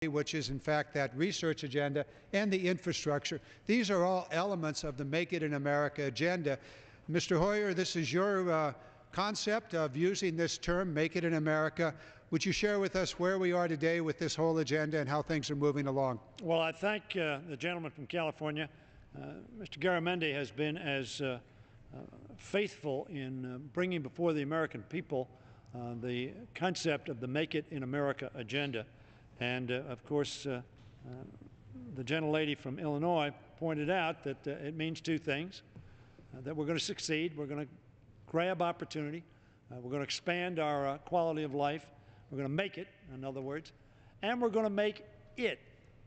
which is in fact that research agenda, and the infrastructure. These are all elements of the Make It in America agenda. Mr. Hoyer, this is your concept of using this term, Make It in America. Would you share with us where we are today with this whole agenda and how things are moving along? Well, I thank the gentleman from California. Mr. Garamendi has been as faithful in bringing before the American people the concept of the Make It in America agenda. And, of course, the gentlelady from Illinois pointed out that it means two things, that we're going to succeed, we're going to grab opportunity, we're going to expand our quality of life, we're going to make it, in other words, and we're going to make it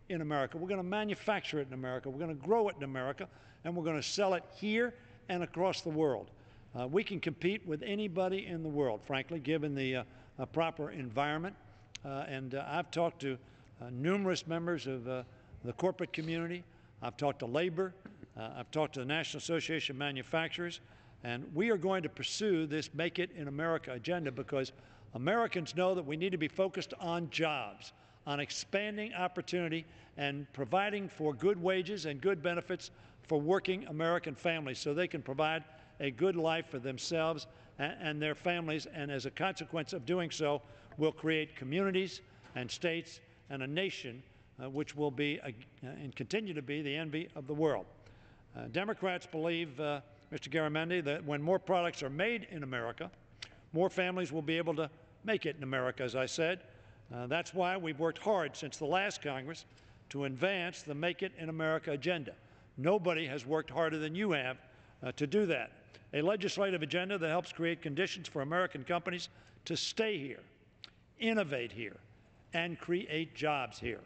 in America. We're going to manufacture it in America, we're going to grow it in America, and we're going to sell it here and across the world. We can compete with anybody in the world, frankly, given the proper environment. And I've talked to numerous members of the corporate community. I've talked to labor. I've talked to the National Association of Manufacturers. And we are going to pursue this Make It in America agenda because Americans know that we need to be focused on jobs, on expanding opportunity and providing for good wages and good benefits for working American families so they can provide a good life for themselves and their families, and as a consequence of doing so, will create communities and states and a nation which will be and continue to be the envy of the world. Democrats believe, Mr. Garamendi, that when more products are made in America, more families will be able to make it in America, as I said. That's why we've worked hard since the last Congress to advance the Make It in America agenda. Nobody has worked harder than you have to do that. A legislative agenda that helps create conditions for American companies to stay here, innovate here, and create jobs here.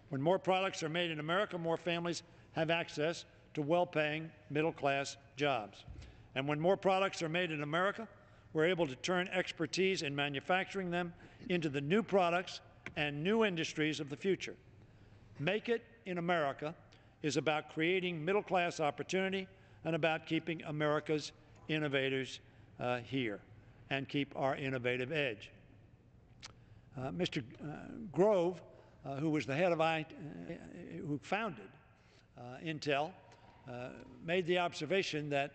When more products are made in America, more families have access to well-paying middle-class jobs. And when more products are made in America, we're able to turn expertise in manufacturing them into the new products and new industries of the future. Make It in America is about creating middle-class opportunity and about keeping America's innovators here and keep our innovative edge. Mr. Grove, who was the head of who founded Intel, made the observation that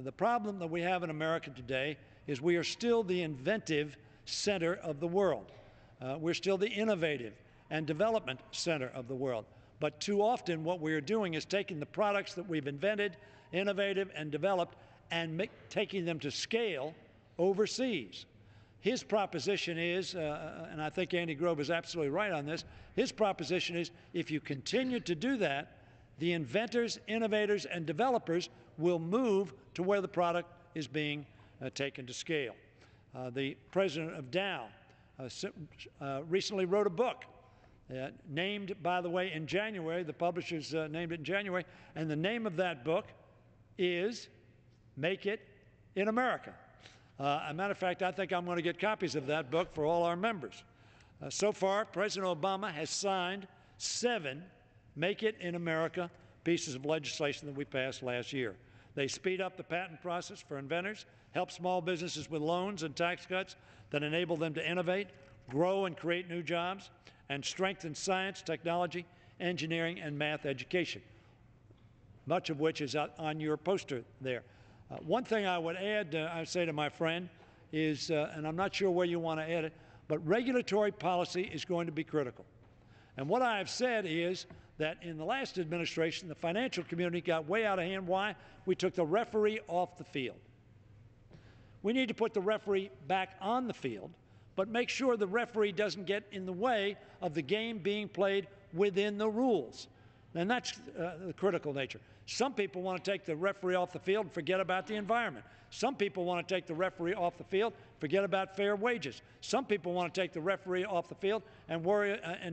the problem that we have in America today is we are still the inventive center of the world. We're still the innovative and development center of the world. But too often what we are doing is taking the products that we've invented, innovative and developed, and taking them to scale overseas. His proposition is, and I think Andy Grove is absolutely right on this, his proposition is if you continue to do that, the inventors, innovators, and developers will move to where the product is being taken to scale. The president of Dow recently wrote a book named, by the way, in January. The publishers named it in January, and the name of that book is Make It in America. As a matter of fact, I think I'm going to get copies of that book for all our members. So far, President Obama has signed 7 Make It in America pieces of legislation that we passed last year. They speed up the patent process for inventors, help small businesses with loans and tax cuts that enable them to innovate, grow and create new jobs, and strengthen science, technology, engineering, and math education, much of which is on your poster there. One thing I would add, I would say to my friend, is, and I'm not sure where you want to add it, but regulatory policy is going to be critical. And what I have said is that in the last administration, the financial community got way out of hand. Why? We took the referee off the field. We need to put the referee back on the field, but make sure the referee doesn't get in the way of the game being played within the rules. And that's the critical nature. Some people want to take the referee off the field and forget about the environment. Some people want to take the referee off the field, forget about fair wages. Some people want to take the referee off the field and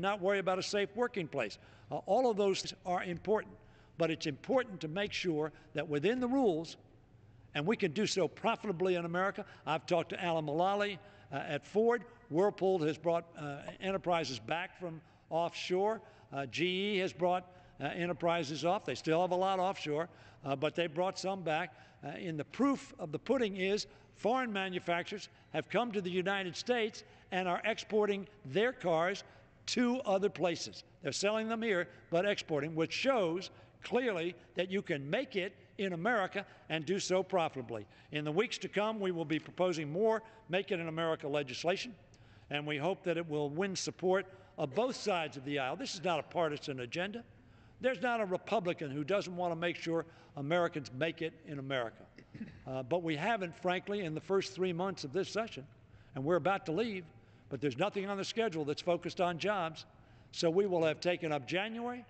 not worry about a safe working place. All of those are important, but it's important to make sure that within the rules, and we can do so profitably in America. I've talked to Alan Mulally at Ford. Whirlpool has brought enterprises back from offshore. GE has brought enterprises off. They still have a lot offshore, but they brought some back. And the proof of the pudding is foreign manufacturers have come to the United States and are exporting their cars to other places. They're selling them here, but exporting, which shows clearly that you can make it in America and do so profitably. In the weeks to come, we will be proposing more Make It in America legislation, and we hope that it will win support of both sides of the aisle. This is not a partisan agenda. There's not a Republican who doesn't want to make sure Americans make it in America. But we haven't, frankly, in the first 3 months of this session, and we're about to leave, but there's nothing on the schedule that's focused on jobs. So we will have taken up January,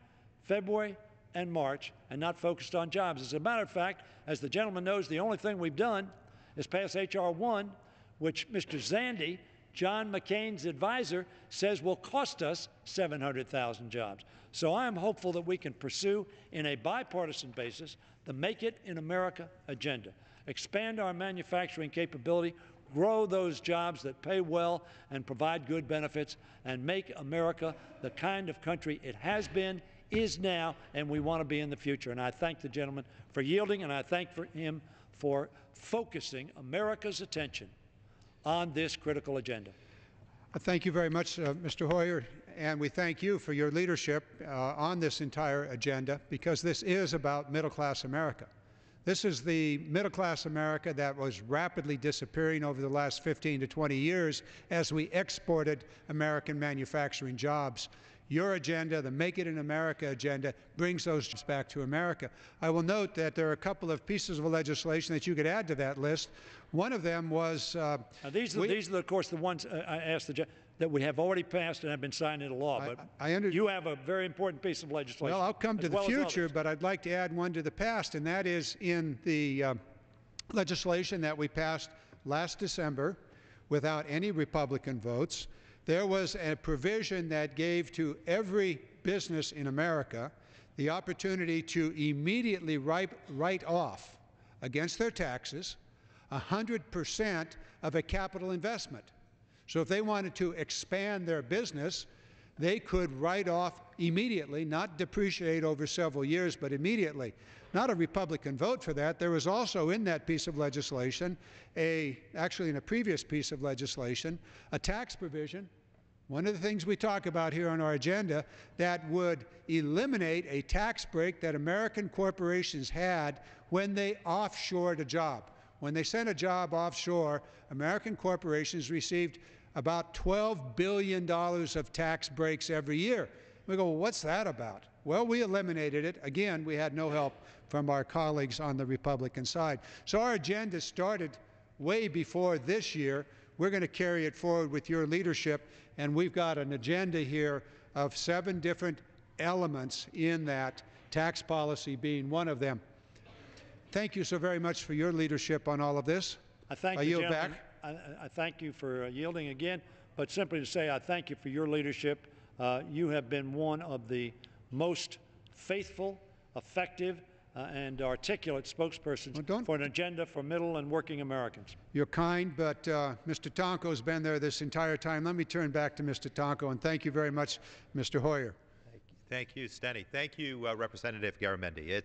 February, and March and not focused on jobs. As a matter of fact, as the gentleman knows, the only thing we've done is pass H.R. 1, which Mr. Zandy, John McCain's advisor, says will cost us 700,000 jobs. So I am hopeful that we can pursue, in a bipartisan basis, the Make It in America agenda, expand our manufacturing capability, grow those jobs that pay well and provide good benefits, and make America the kind of country it has been, is now, and we want to be in the future. And I thank the gentleman for yielding, and I thank him for focusing America's attention on this critical agenda. Thank you very much, Mr. Hoyer, and we thank you for your leadership on this entire agenda, because this is about middle-class America. This is the middle-class America that was rapidly disappearing over the last 15 to 20 years as we exported American manufacturing jobs. Your agenda, the Make It in America agenda, brings those jobs back to America. I will note that there are a couple of pieces of legislation that you could add to that list. One of them was... these are, of course, the ones I asked that we have already passed and have been signed into law. But you have a very important piece of legislation. Well, I'll come to the future, but I'd like to add one to the past, and that is in the legislation that we passed last December without any Republican votes. There was a provision that gave to every business in America the opportunity to immediately write off against their taxes 100% of a capital investment. So if they wanted to expand their business, they could write off immediately, not depreciate over several years, but immediately. Not a Republican vote for that. There was also in that piece of legislation, actually in a previous piece of legislation, a tax provision, one of the things we talk about here on our agenda, that would eliminate a tax break that American corporations had when they offshored a job. When they sent a job offshore, American corporations received about $12 billion of tax breaks every year. We go, well, what's that about? Well, we eliminated it. Again, we had no help from our colleagues on the Republican side. So our agenda started way before this year. We're going to carry it forward with your leadership, and we've got an agenda here of 7 different elements in that, tax policy being one of them. Thank you so very much for your leadership on all of this. I thank you, gentlemen. I thank you for yielding again, but simply to say I thank you for your leadership. You have been one of the most faithful, effective, and articulate spokespersons for an agenda for middle and working Americans. You're kind, but Mr. Tonko's been there this entire time. Let me turn back to Mr. Tonko, and thank you very much, Mr. Hoyer. Thank you, Steny. Thank you, Representative Garamendi.